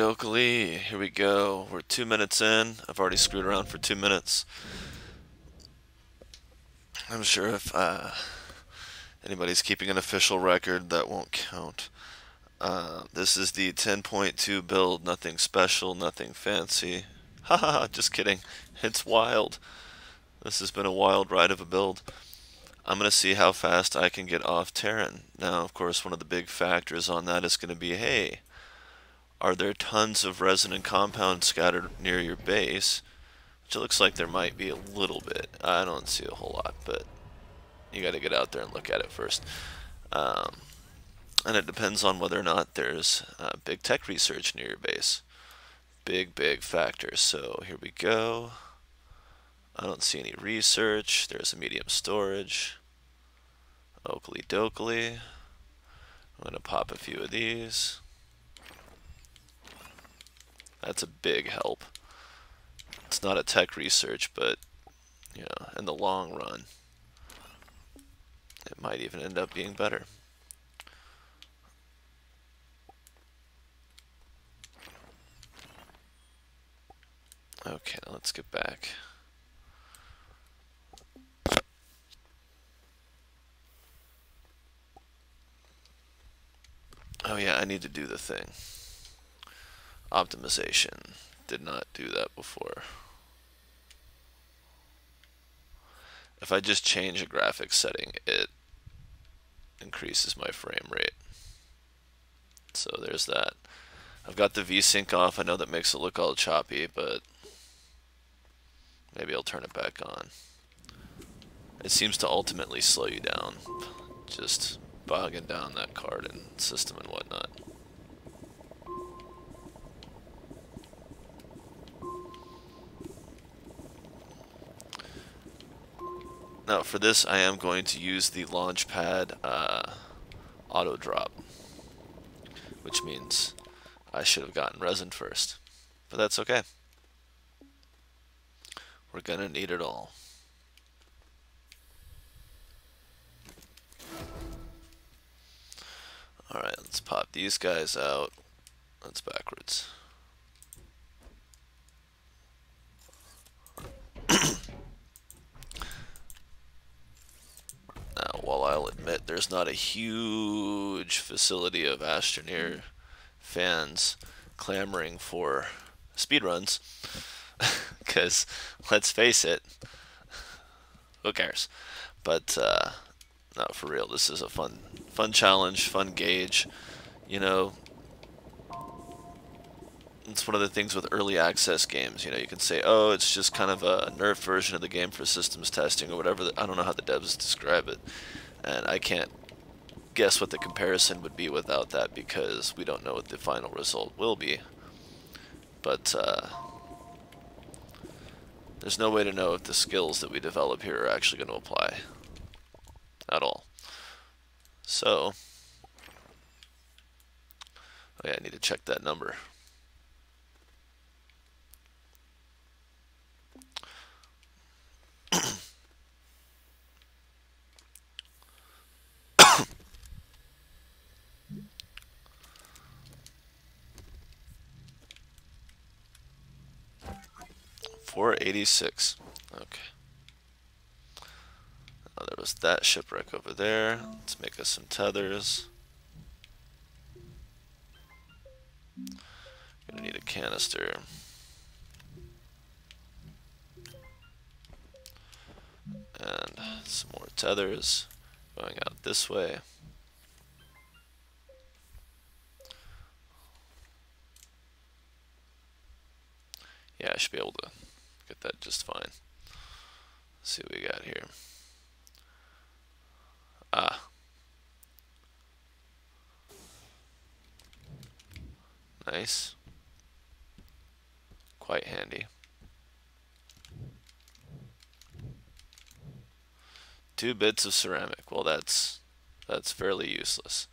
Oakley, here we go. We're 2 minutes in. I've already screwed around for 2 minutes. I'm sure if anybody's keeping an official record, that won't count. This is the 10.2 build. Nothing special, nothing fancy. Haha, just kidding. It's wild. This has been a wild ride of a build. I'm going to see how fast I can get off Terran. Now, of course, one of the big factors on that is going to be, hey, are there tons of resonant compounds scattered near your base? Which it looks like there might be a little bit. I don't see a whole lot, but you got to get out there and look at it first. And it depends on whether or not there's big tech research near your base. Big factors. So here we go. I don't see any research. There's a medium storage. Oakley dokley. I'm going to pop a few of these. That's a big help. It's not a tech research, but you know, in the long run, it might even end up being better. Okay, let's get back. Oh yeah, I need to do the thing. Optimization. Did not do that before. If I just change a graphics setting, it increases my frame rate. So there's that. I've got the VSync off. I know that makes it look all choppy, but maybe I'll turn it back on. It seems to ultimately slow you down, just bogging down that card and system and whatnot. Now for this I am going to use the Launchpad auto drop, which means I should have gotten resin first, but that's okay. We're gonna need it all. Alright, let's pop these guys out. That's backwards. Now, while I'll admit there's not a huge facility of Astroneer fans clamoring for speedruns, because let's face it, who cares? But no, for real, this is a fun challenge, fun gauge. You know, it's one of the things with early access games. You know, you can say, oh, it's just kind of a nerfed version of the game for systems testing or whatever. I don't know how the devs describe it, and I can't guess what the comparison would be without that because we don't know what the final result will be. But there's no way to know if the skills that we develop here are actually going to apply at all. So, oh yeah, I need to check that number. $486. Okay. Oh, there was that shipwreck over there. Let's make us some tethers. Gonna need a canister. And some more tethers going out this way. Yeah, I should be able to get that just fine. Let's see what we got here. Ah. Nice. Quite handy. 2 bits of ceramic. Well, that's fairly useless.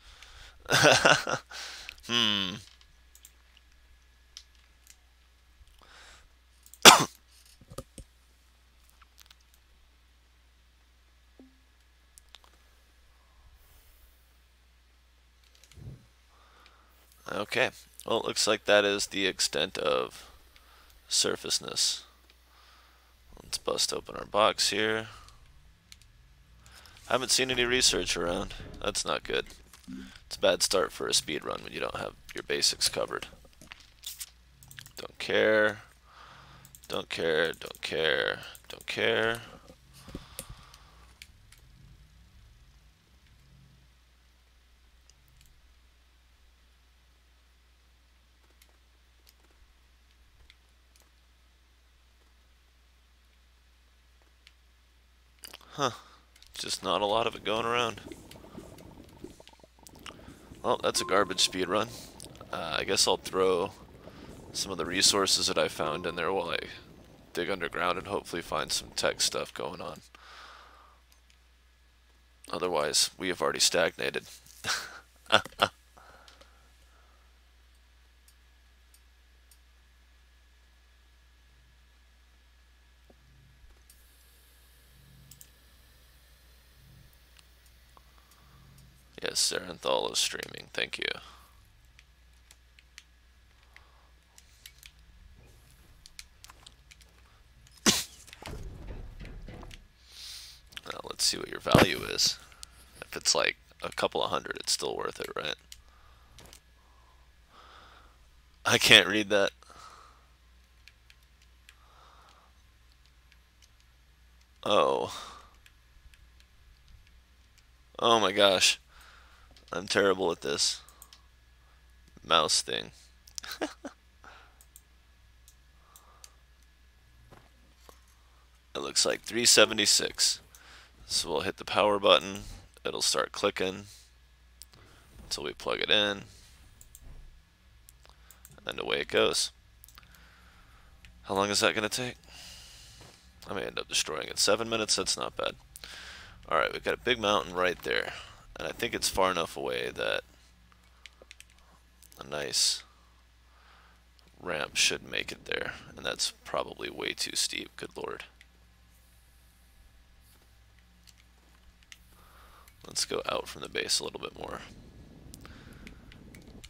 Okay. Well, it looks like that is the extent of surfaceness. Let's bust open our box here. Haven't seen any research around. That's not good. It's a bad start for a speed run when you don't have your basics covered. Don't care. Don't care. Don't care. Don't care. Huh. Just not a lot of it going around. Well, that's a garbage speed run. I guess I'll throw some of the resources that I found in there while I dig underground and hopefully find some tech stuff going on. Otherwise, we have already stagnated. Yes, Zarinthal is streaming. Thank you. Now, let's see what your value is. If it's like a couple of hundred, it's still worth it, right? I can't read that. Oh. Oh my gosh. I'm terrible at this mouse thing. It looks like 376. So we'll hit the power button. It'll start clicking until we plug it in. And away it goes. How long is that going to take? I may end up destroying it. 7 minutes, that's not bad. Alright, we've got a big mountain right there. And I think it's far enough away that a nice ramp should make it there. And that's probably way too steep, good lord. Let's go out from the base a little bit more.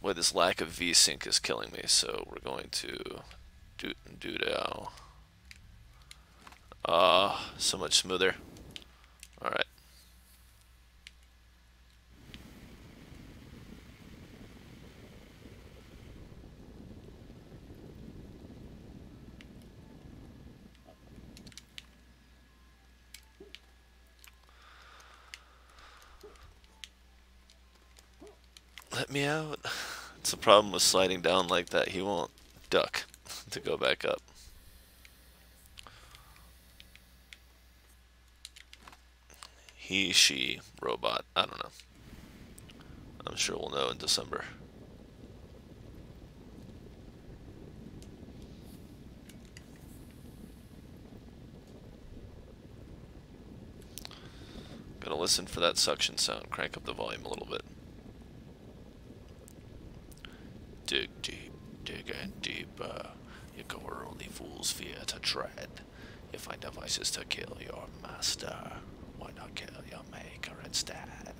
Boy, this lack of V-sync is killing me, so we're going to do now. Ah, so much smoother. Alright. Let me out. It's a problem with sliding down like that. He won't duck to go back up. He, she, robot. I don't know. I'm sure we'll know in December. Gonna listen for that suction sound. Crank up the volume a little bit. Dig deep, digging deeper. You go where only fools fear to tread. You find devices to kill your master. Why not kill your maker instead?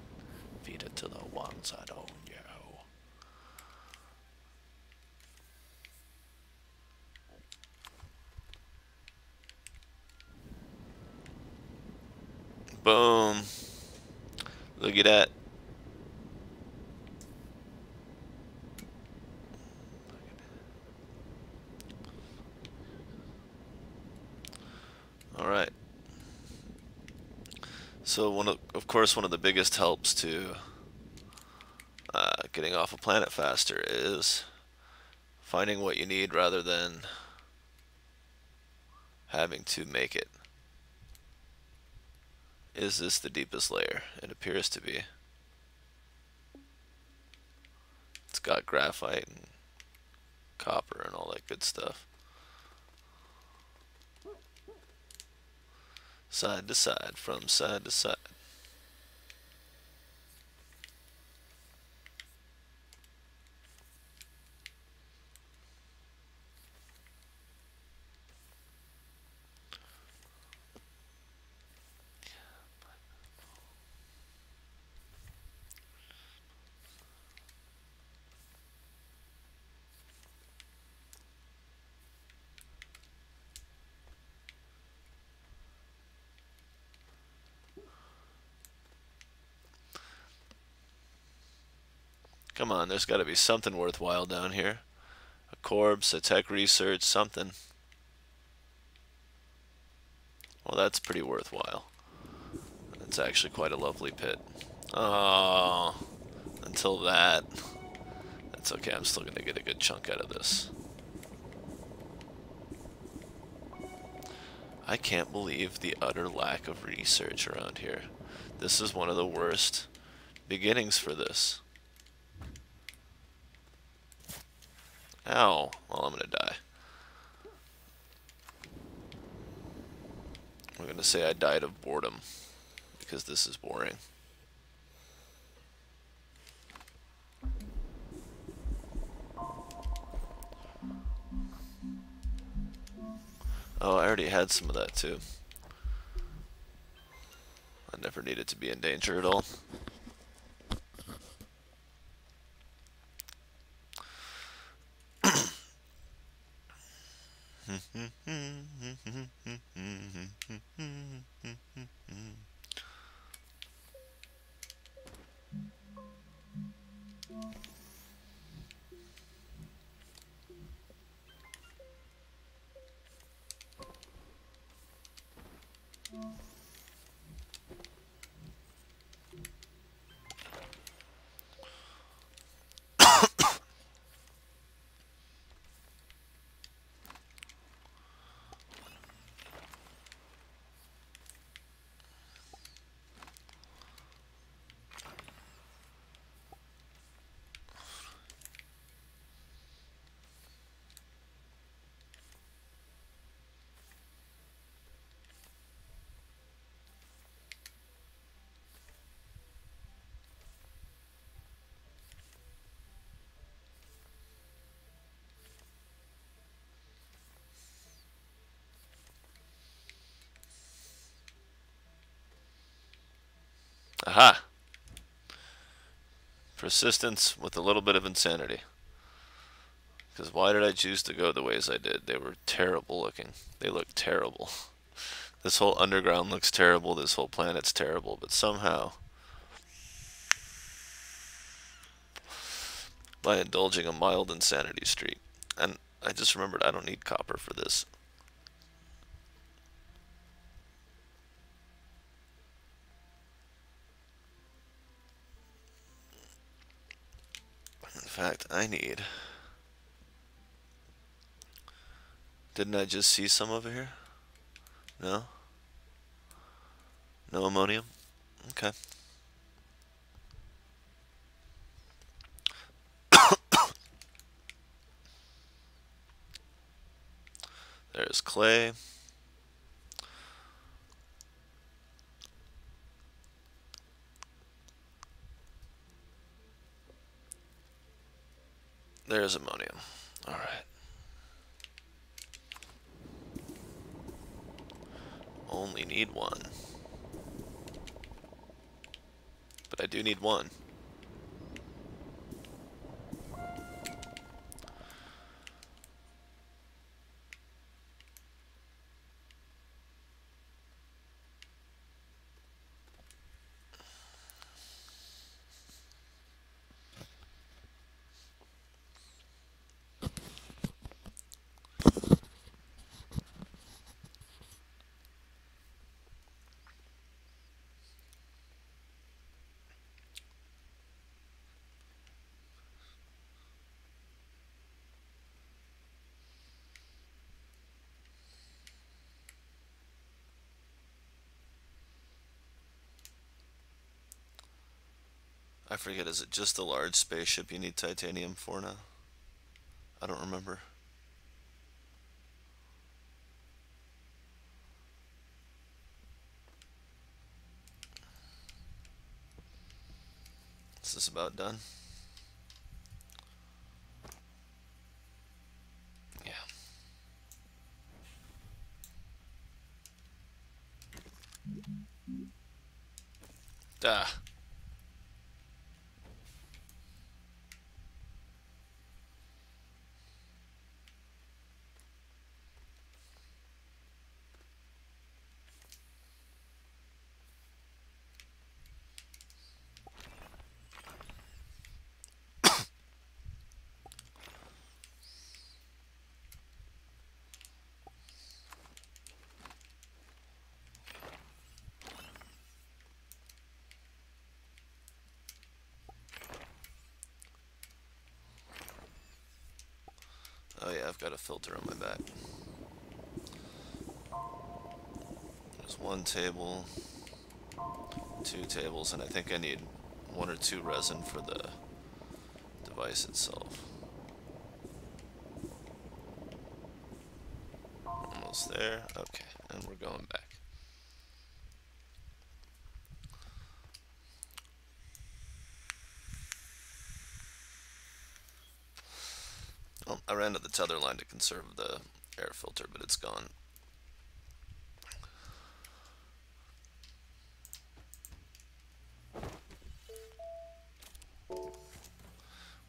Feed it to the ones that own you. Boom. Look at that. Alright. So, of course, one of the biggest helps to getting off a planet faster is finding what you need rather than having to make it. Is this the deepest layer? It appears to be. It's got graphite and copper and all that good stuff. Side to side, from side to side. Come on, there's got to be something worthwhile down here. A corpse, a tech research, something. Well, that's pretty worthwhile. It's actually quite a lovely pit. Oh, until that. That's okay, I'm still going to get a good chunk out of this. I can't believe the utter lack of research around here. This is one of the worst beginnings for this. Ow. Well, I'm gonna die. I'm gonna say I died of boredom, because this is boring. Oh, I already had some of that too. I never needed to be in danger at all. Aha! Persistence with a little bit of insanity. Because why did I choose to go the ways I did? They were terrible looking. They look terrible. This whole underground looks terrible. This whole planet's terrible. But somehow, by indulging a mild insanity streak, and I just remembered I don't need copper for this. In fact, I need Didn't I just see some over here? No? No ammonium? Okay. There's clay. There's ammonium. Alright. Only need one. But I do need one. I forget, is it just a large spaceship you need titanium for now? I don't remember. Is this about done? Yeah. Ah. Oh yeah, I've got a filter on my back. There's one table, two tables, and I think I need one or two resin for the device itself. Almost there. Okay, and we're going back. Well, I ran to the tether line to conserve the air filter, but it's gone.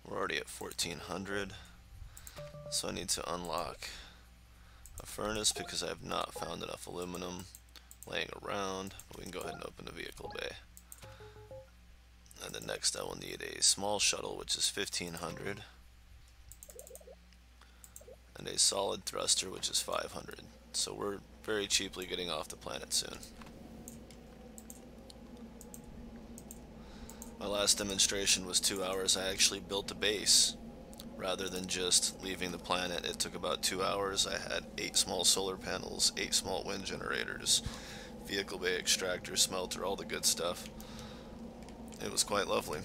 We're already at 1400, so I need to unlock a furnace because I have not found enough aluminum laying around. But we can go ahead and open the vehicle bay. And then next I will need a small shuttle, which is 1500, and a solid thruster, which is 500. So we're very cheaply getting off the planet soon. My last demonstration was 2 hours. I actually built a base rather than just leaving the planet. It took about 2 hours. I had 8 small solar panels, 8 small wind generators, vehicle bay extractor, smelter, all the good stuff. It was quite lovely.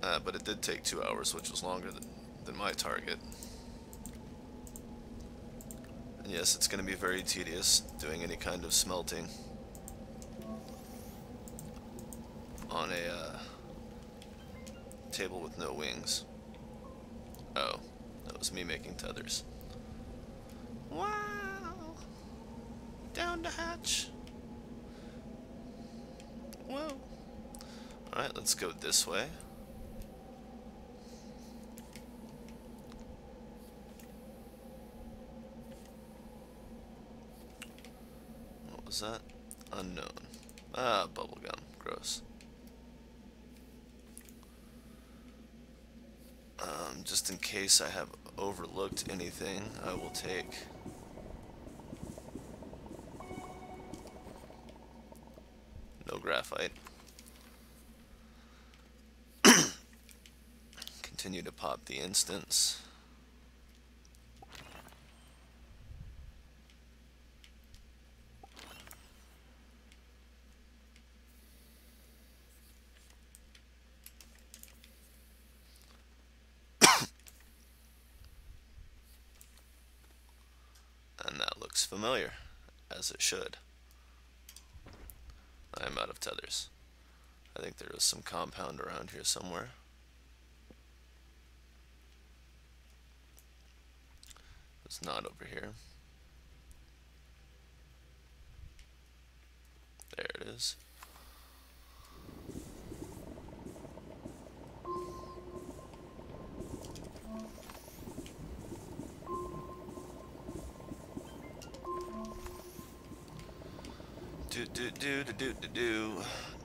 But it did take 2 hours, which was longer than my target. And yes, it's going to be very tedious doing any kind of smelting on a table with no wings. Oh, that was me making tethers. Wow! Down the hatch. Whoa. Alright, let's go this way. What was that? Unknown. Ah, bubblegum. Gross. Just in case I have overlooked anything, I will take no graphite. Continue to pop the instance. looks familiar, as it should. I'm out of tethers. I think there is some compound around here somewhere. It's not over here. There it is.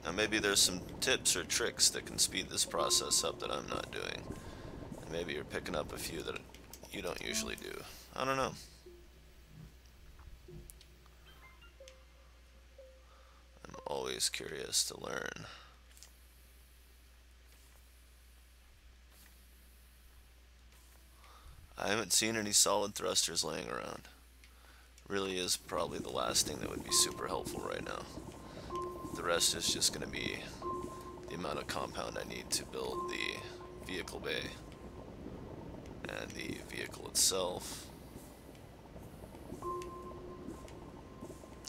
Now maybe there's some tips or tricks that can speed this process up that I'm not doing. And maybe you're picking up a few that you don't usually do. I don't know. I'm always curious to learn. I haven't seen any solid thrusters laying around. Really is probably the last thing that would be super helpful right now. The rest is just going to be the amount of compound I need to build the vehicle bay and the vehicle itself.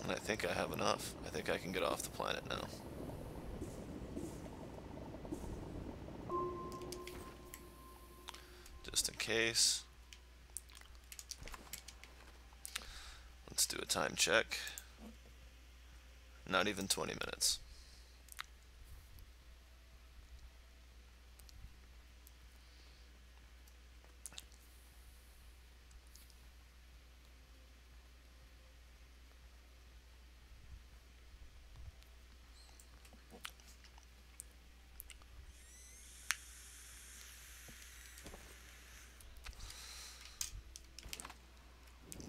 And I think I have enough. I think I can get off the planet now. Just in case. Let's do a time check. Not even 20 minutes.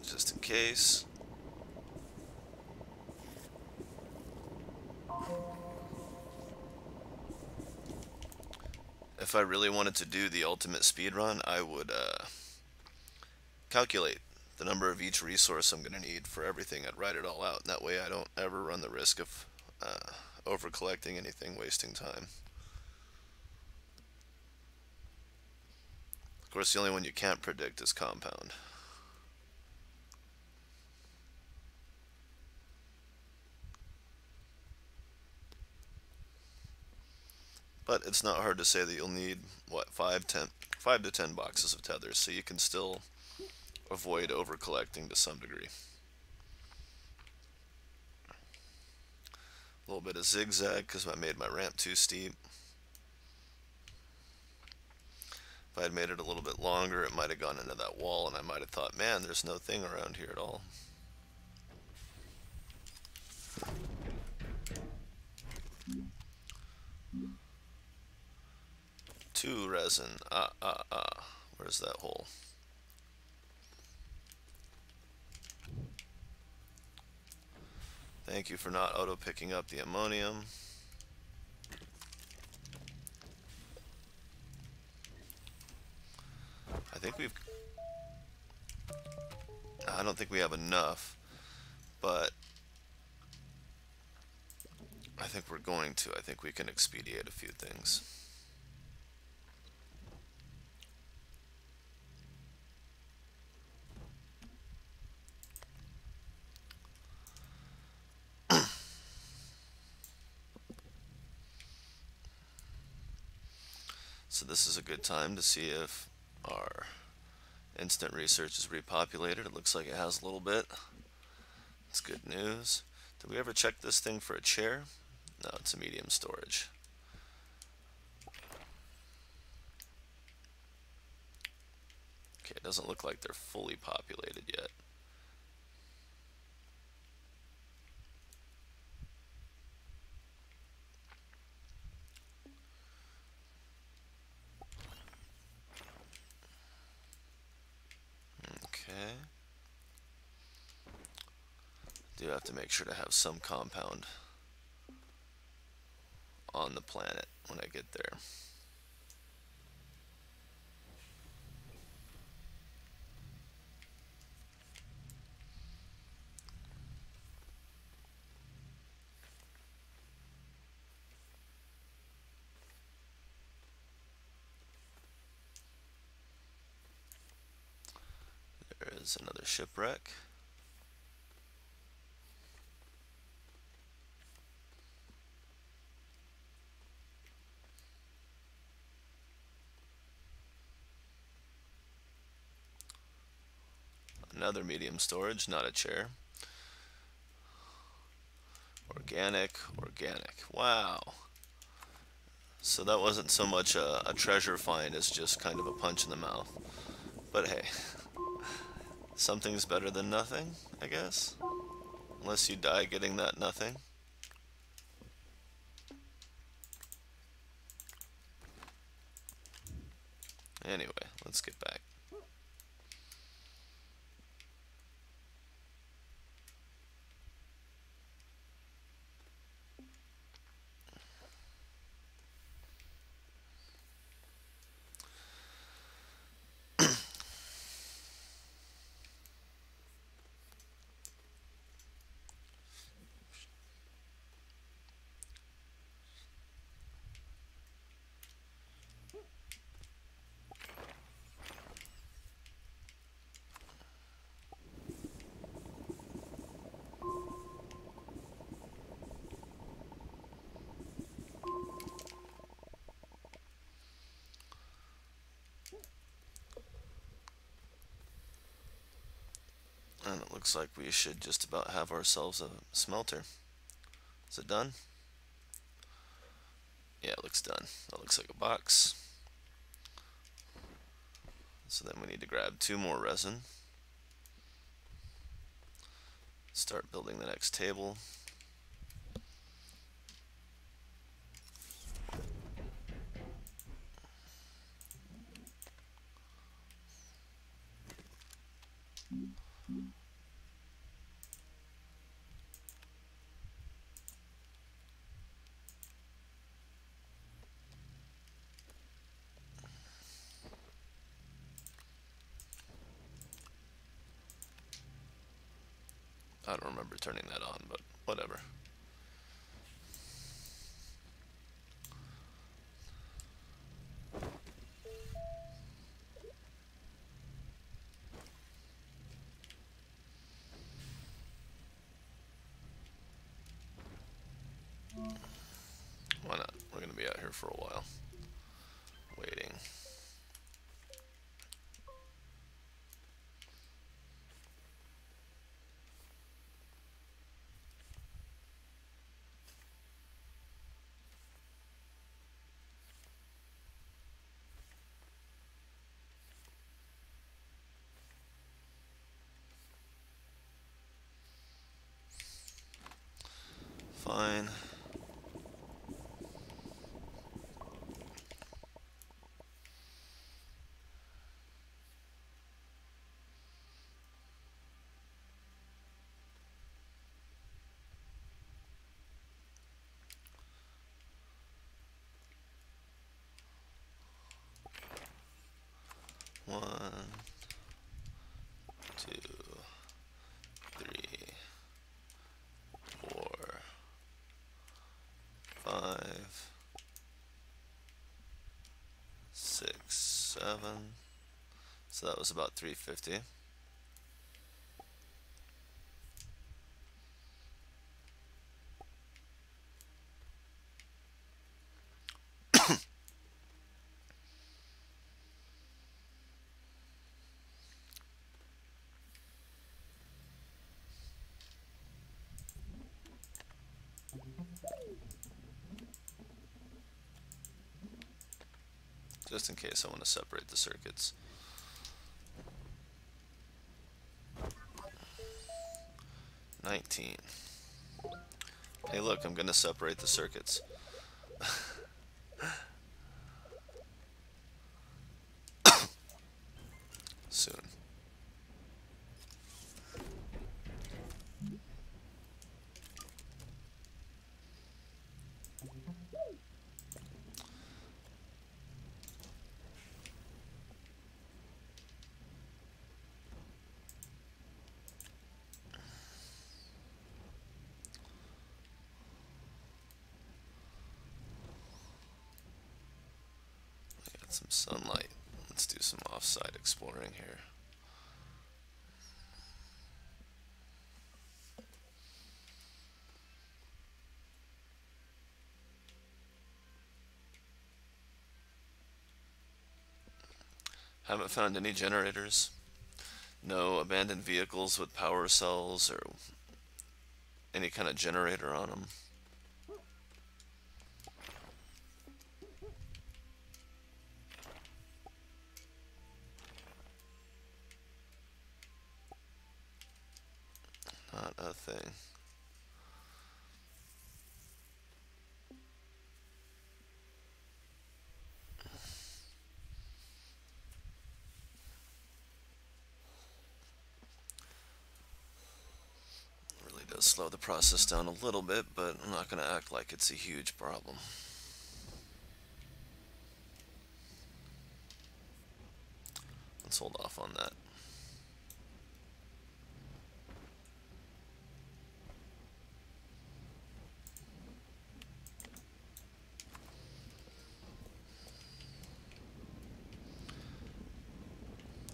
Just in case. If I really wanted to do the ultimate speedrun, I would calculate the number of each resource I'm going to need for everything. I'd write it all out, and that way I don't ever run the risk of over collecting anything, wasting time. Of course, the only one you can't predict is compound. But it's not hard to say that you'll need, what, 5 to 10 boxes of tethers, so you can still avoid over collecting to some degree. A little bit of zigzag because I made my ramp too steep. If I had made it a little bit longer, it might have gone into that wall, and I might have thought, man, there's no thing around here at all. Two resin. Where's that hole? Thank you for not auto picking up the ammonium. I don't think we have enough, but I think we're going to. I think we can expedite a few things. So this is a good time to see if our instant research is repopulated. It looks like it has a little bit. It's good news. Did we ever check this thing for a chair? No, it's a medium storage. Okay, it doesn't look like they're fully populated yet. Okay. Do have to make sure to have some compound on the planet when I get there. There is another shipwreck. Another medium storage, not a chair. Organic, organic. Wow. So that wasn't so much a treasure find as just kind of a punch in the mouth. But hey, something's better than nothing, I guess. Unless you die getting that nothing. Anyway, let's get back. And it looks like we should just about have ourselves a smelter. Is it done? Yeah, it looks done. That looks like a box. So then we need to grab 2 more resin. Start building the next table. I don't remember turning that on, but whatever. Why not? We're going to be out here for a while. Waiting. Fine. One, two, three, four, five, 6, 7. So that was about 350. Just in case I want to separate the circuits. 19. Hey look, I'm going to separate the circuits. Soon. Got some sunlight. Let's do some off-site exploring here. Haven't found any generators. No abandoned vehicles with power cells or any kind of generator on them. Not a thing. Really does slow the process down a little bit, but I'm not going to act like it's a huge problem. Let's hold off on that.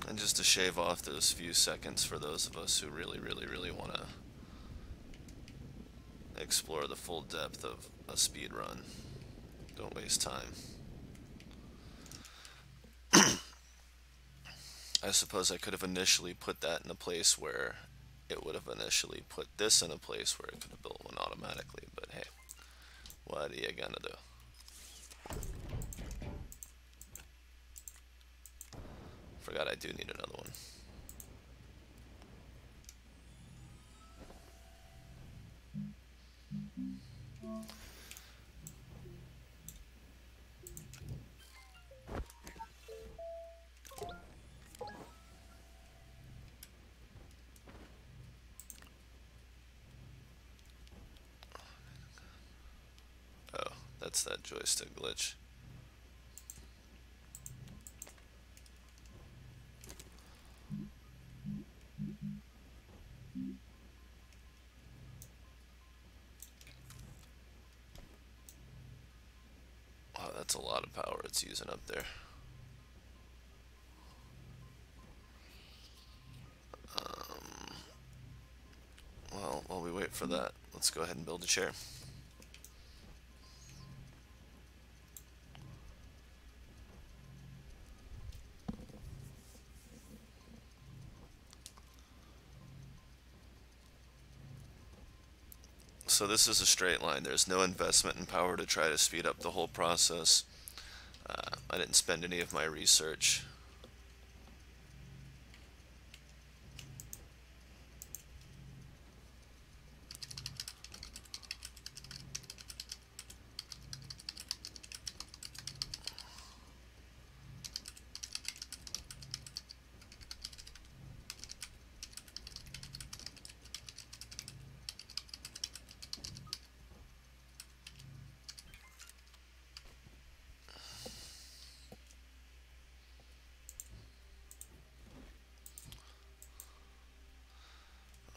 And just to shave off those few seconds for those of us who really want to explore the full depth of a speed run. Don't waste time. I suppose I could have initially put that in a place where it would have initially put this in a place where it could have built one automatically, but hey, what are you gonna do? Forgot I do need another one. Oh, that's that joystick glitch. Wow, that's a lot of power it's using up there. Well, while we wait for that, let's go ahead and build a chair. So this is a straight line. There's no investment in power to try to speed up the whole process. I didn't spend any of my research.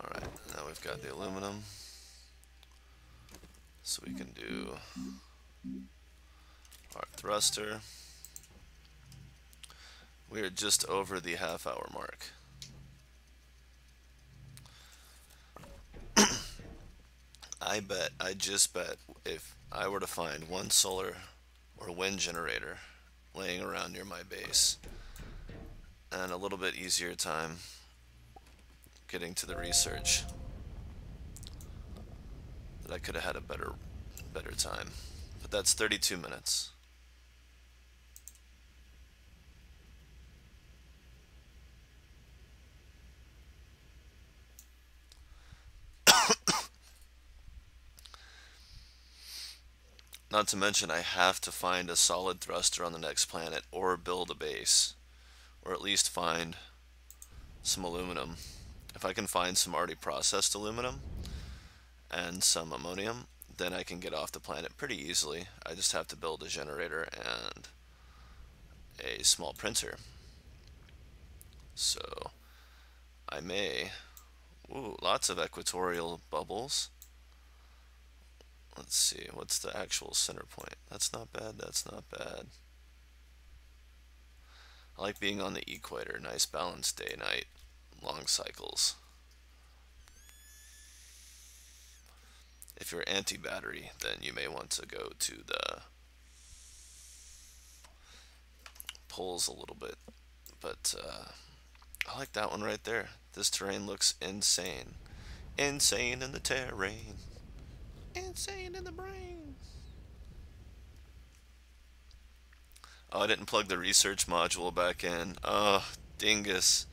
Alright, now we've got the aluminum. So we can do our thruster. We are just over the half-hour mark. I just bet if I were to find one solar or wind generator laying around near my base and a little bit easier time getting to the research, that I could have had a better time. But that's 32 minutes. Not to mention I have to find a solid thruster on the next planet or build a base, or at least find some aluminum. If I can find some already processed aluminum and some ammonium, then I can get off the planet pretty easily. I just have to build a generator and a small printer. So I may... Ooh, lots of equatorial bubbles. Let's see, what's the actual center point? That's not bad, that's not bad. I like being on the equator. Nice balanced day-night, long cycles. If you're anti-battery, then you may want to go to the poles a little bit. But I like that one right there. This terrain looks insane. Insane in the terrain. Insane in the brain. Oh, I didn't plug the research module back in. Oh, dingus.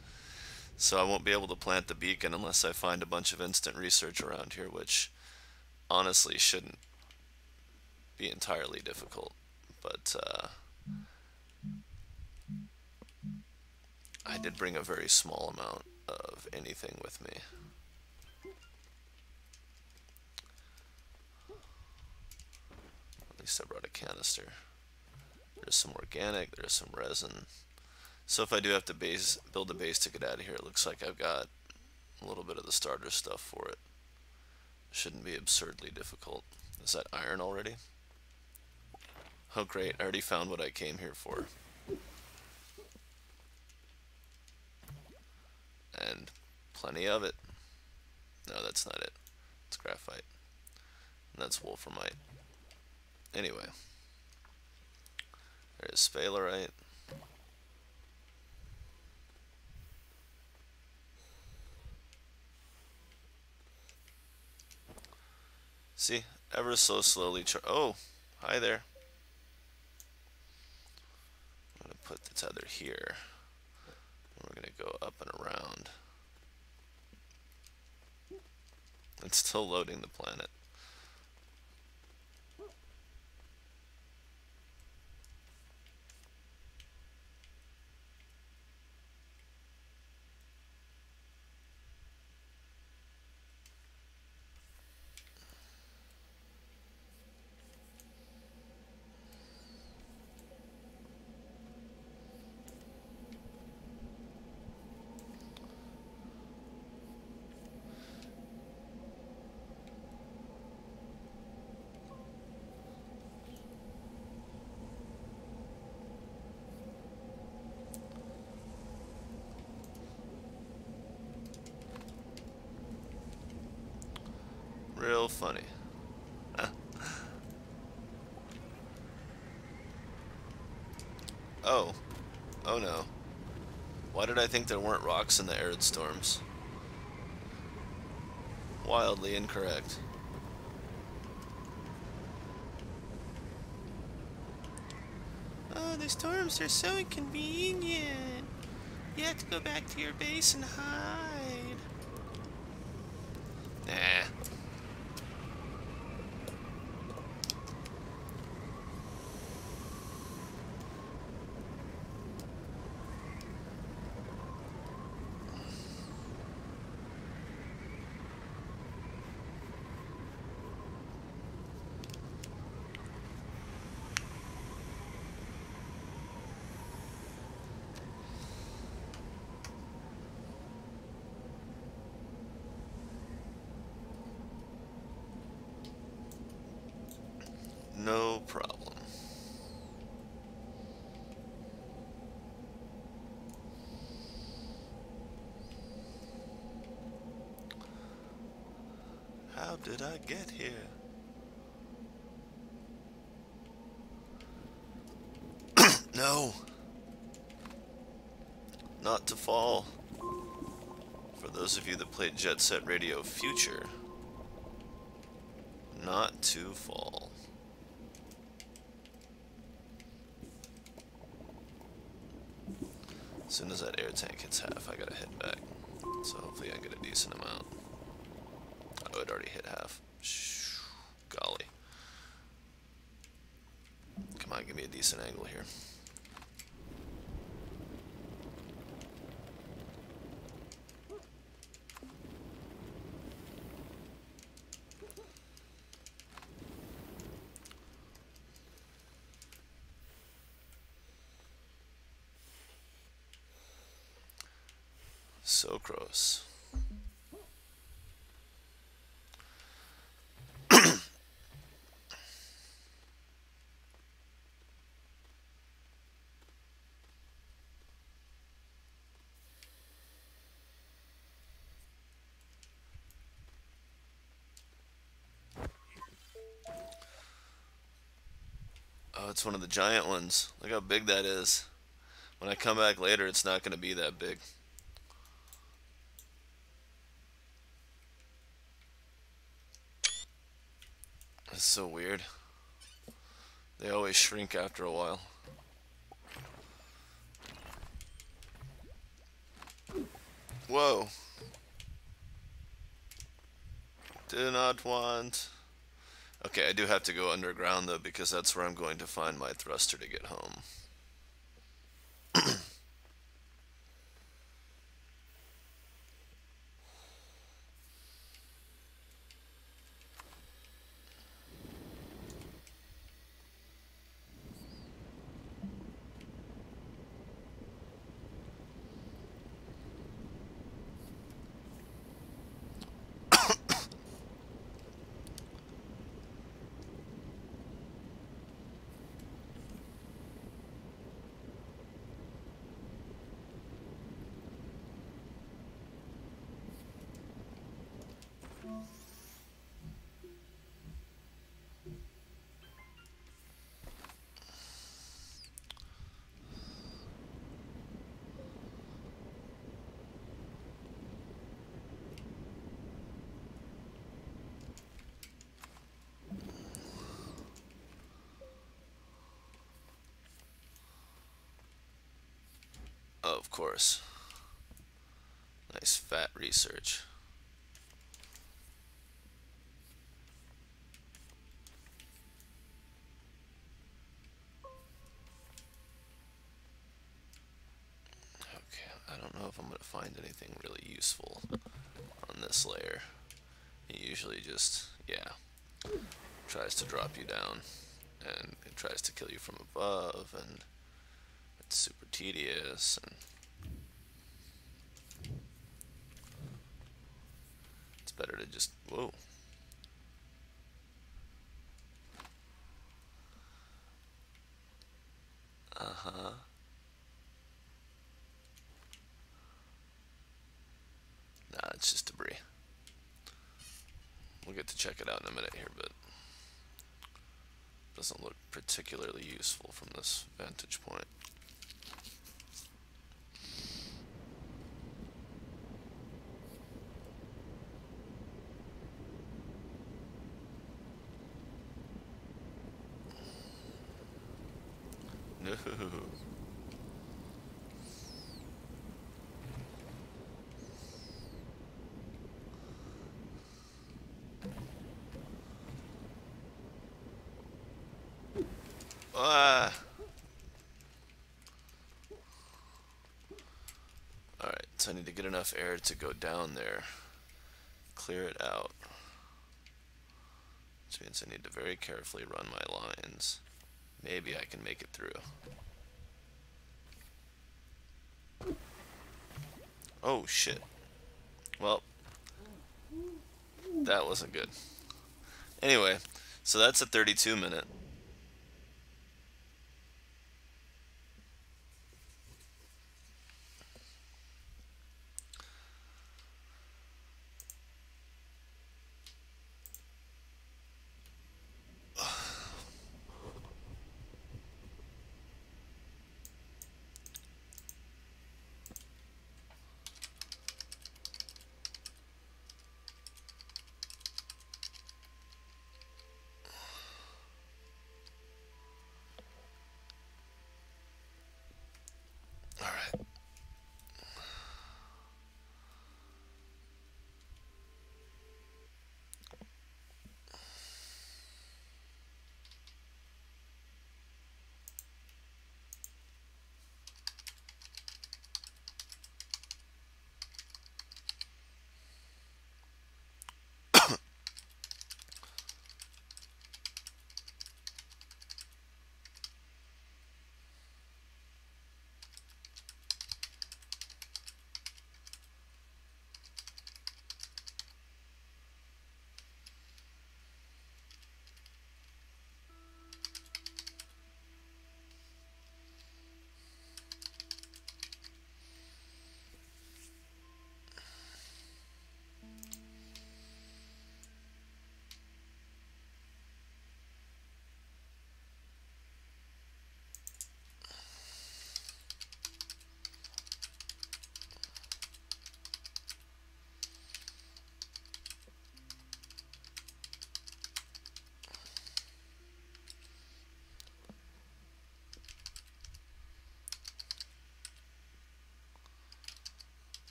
So I won't be able to plant the beacon unless I find a bunch of instant research around here, which honestly shouldn't be entirely difficult. But I did bring a very small amount of anything with me. At least I brought a canister. There's some organic, there's some resin. So if I do have to build a base to get out of here, it looks like I've got a little bit of the starter stuff for it. Shouldn't be absurdly difficult. Is that iron already? Oh great, I already found what I came here for. And plenty of it. No, that's not it. It's graphite. And that's wolframite. Anyway. There's sphalerite. See, ever so slowly. Oh, hi there. I'm gonna put the tether here. We're gonna go up and around. It's still loading the planet. Real funny. Oh. Oh no. Why did I think there weren't rocks in the arid storms? Wildly incorrect. Oh, the storms are so inconvenient. You have to go back to your base and hide. Nah. No problem. How did I get here? No. Not to fall. For those of you that played Jet Set Radio Future, not to fall. As soon as that air tank hits half, I gotta head back. So hopefully I get a decent amount. Oh, it already hit half. Golly. Come on, give me a decent angle here. So gross. Oh, it's one of the giant ones. Look how big that is. When I come back later, it's not going to be that big. It's so weird. They always shrink after a while. Whoa. Do not want... Okay, I do have to go underground though, because that's where I'm going to find my thruster to get home. Of course. Nice fat research. Okay, I don't know if I'm going to find anything really useful on this layer. It usually just, yeah, tries to drop you down, and it tries to kill you from above, and it's super tedious, and it's better to just, whoa. Uh-huh. Nah, it's just debris. We'll get to check it out in a minute here, but it doesn't look particularly useful from this vantage point. No. Ah. Alright, so I need to get enough air to go down there. Clear it out. Which means I need to very carefully run my lines. Maybe I can make it through. Oh shit. Well, that wasn't good. Anyway, so that's a 32-minute.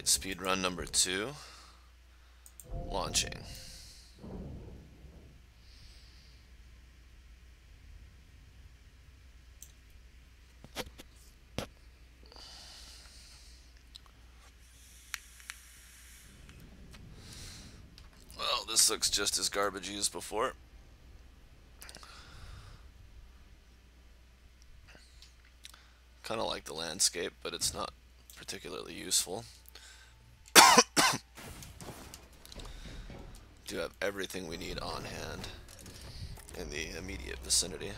Alright, speed run number 2. Launching. Well, this looks just as garbagey as before. Kind of like the landscape, but it's not particularly useful. Do have everything we need on hand in the immediate vicinity.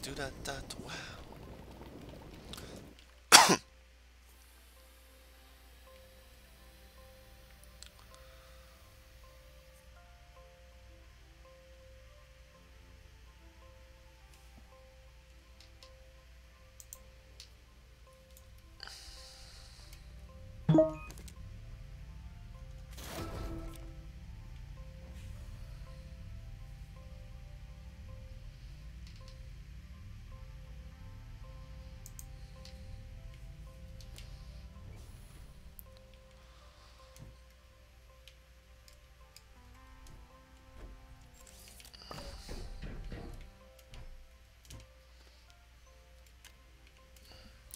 Do that wow.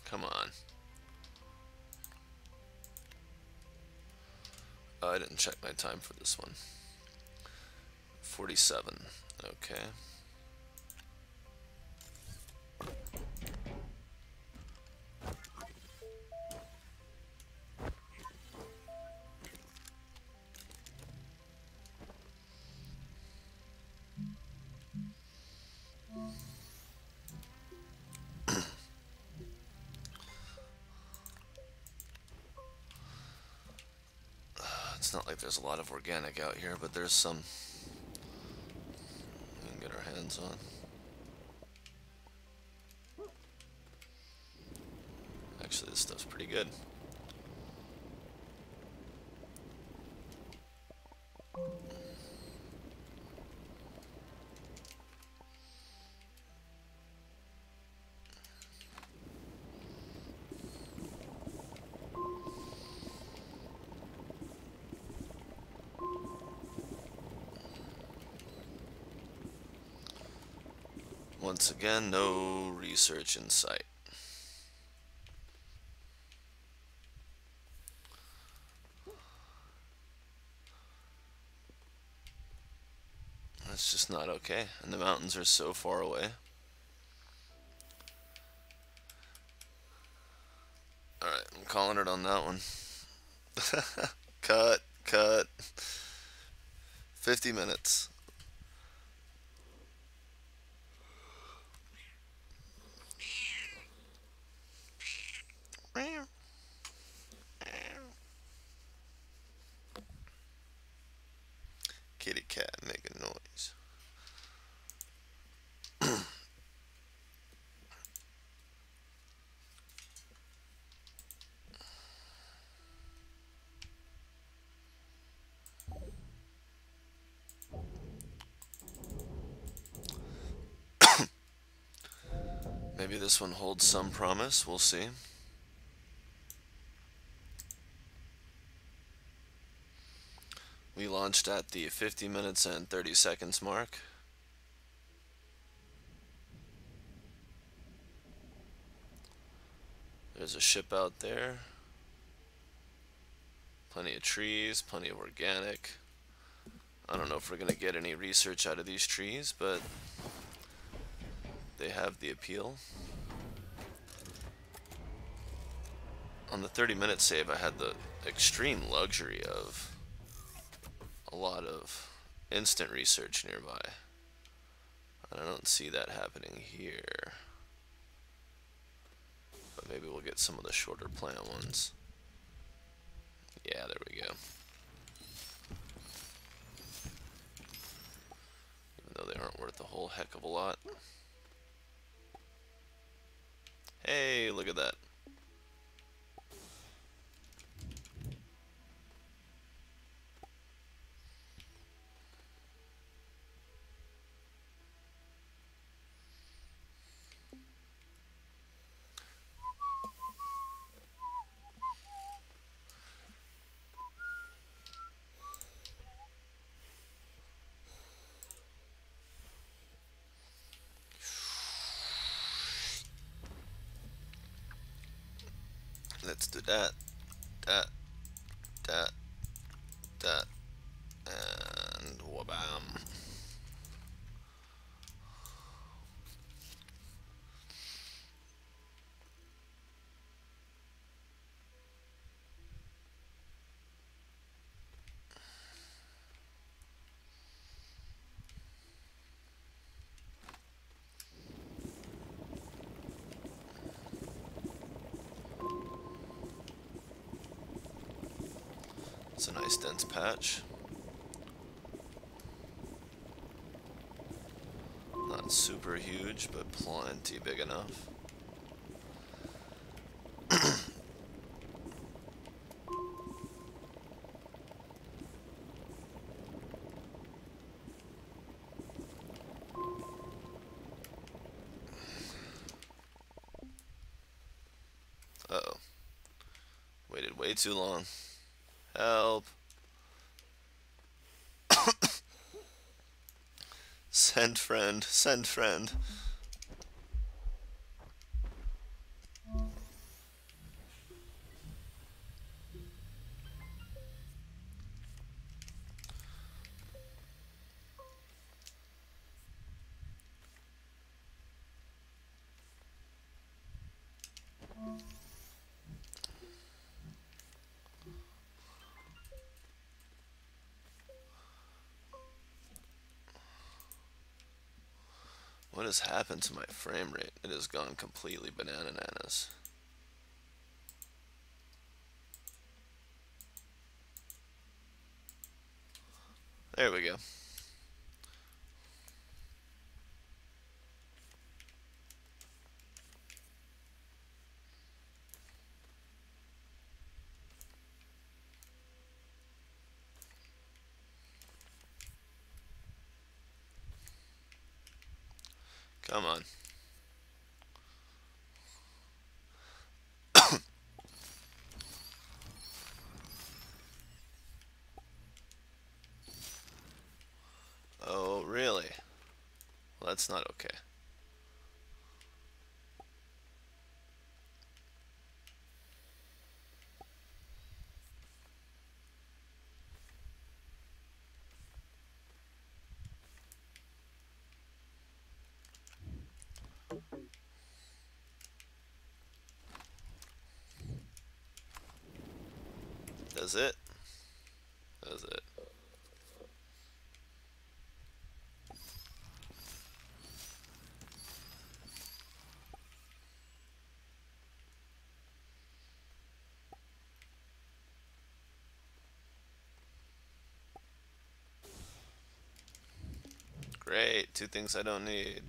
Come on. Oh, I didn't check my time for this one. 47. Okay. It's not like there's a lot of organic out here, but there's some we can get our hands on. Actually, this stuff's pretty good. Once again, no research in sight. That's just not okay, and the mountains are so far away. Alright, I'm calling it on that one. Cut. 50 minutes. Kitty cat making noise. Maybe this one holds some promise, we'll see. We launched at the 50 minutes and 30 seconds mark. There's a ship out there. Plenty of trees, plenty of organic. I don't know if we're going to get any research out of these trees, but they have the appeal. on the 30-minute save, I had the extreme luxury of a lot of instant research nearby. And I don't see that happening here. But maybe we'll get some of the shorter plant ones. Yeah, there we go. Even though they aren't worth a whole heck of a lot. Hey, look at that. Let's do that, that, that, and wabam. It's a nice dense patch. Not super huge, but plenty big enough. Uh-oh. Waited way too long. Help. Send friend, send friend. What has happened to my frame rate? It has gone completely bananas. There we go. Come on. Oh, really? Well, that's not okay. Does it? Does it? Great, two things I don't need.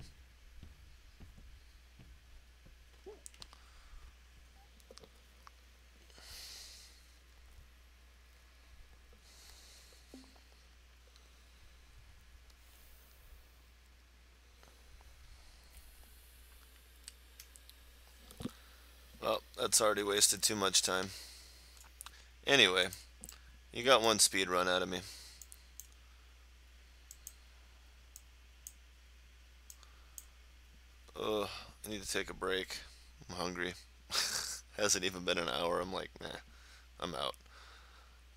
Well, that's already wasted too much time. Anyway, you got one speed run out of me. Ugh, I need to take a break. I'm hungry. Hasn't even been an hour. I'm like, nah, I'm out.